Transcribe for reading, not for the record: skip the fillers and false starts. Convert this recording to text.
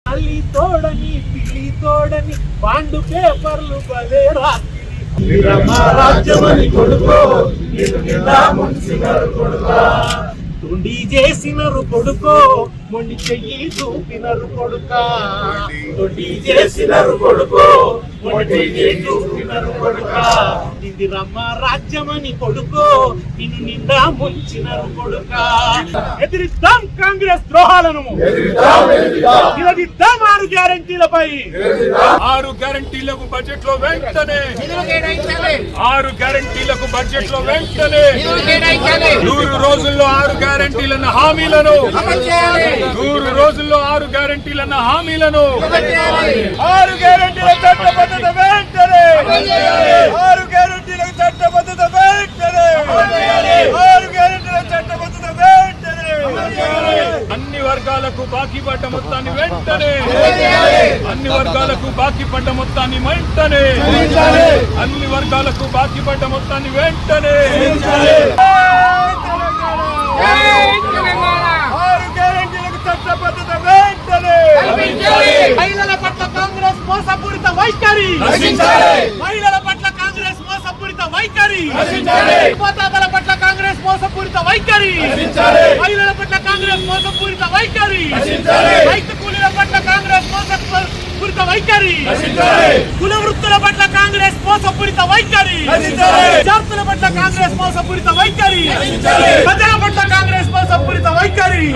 అల్లి తోడని పిల్లి తోడని బాండు పేపర్లు బలే రాత్రి రాజ్యమని కొడుకో తుండి చేసినరు కొడుకో మొండి చెయ్యి చూపినరు కొడుక తొండి చేసినరు కొడుకో మొండి చెయ్యి చూపినరు కొడుక ఇది రమ్మ రాజ్యమని కొడుకో నిన్ను నిండా ముంచినరు కొడుక ఎదిరిద్దాం కాంగ్రెస్ ద్రోహాలను నిలదిద్దాం 6 గ్యారెంటీలపై 6 గ్యారెంటీలకు బడ్జెట్ లో వెంటనే 6 గ్యారెంటీలకు బడ్జెట్ లో వెంటనే 100 రోజుల్లో 6 గ్యారెంటీలన్న హామీలను 100 రోజుల్లో 6 గ్యారెంటీలన్న హామీలను 6 గ్యారెంటీల చట్టబద్ధత వెంటనే 6 గ్యారెంటీల చట్టబద్ధత వెంటనే 6 గ్యారెంటీల చట్టబద్ధత వెంటనే అన్ని వర్గాలకు బాకీ పడ్డ మొత్తాన్ని వెంటనే అన్ని వర్గాలకు బాకీ పడ్డ మొత్తాన్ని వెంటనే అన్ని వర్గాలకు బాకీ పడ్డ మొత్తాన్ని వెంటనే మహిళల పట్ల కాంగ్రెస్ మోసపూరిత వైఖరి మహిళల పట్ల కాంగ్రెస్ మోసపూరిత వైఖరి పోతాతల పట్ల కాంగ్రెస్ మోసపూరిత వైఖరి మహిళల పట్ల కాంగ్రెస్ మోసపూరిత వైఖరి రైతు కూలీల పట్ల కాంగ్రెస్ మోసపూరిత వైఖరి కుల వృత్తుల పట్ల కాంగ్రెస్ మోసపూరిత వైఖరి విద్యార్థుల పట్ల కాంగ్రెస్ మోసపూరిత వైఖరి ప్రజల పట్ల కాంగ్రెస్ మోసపూరిత వైఖరి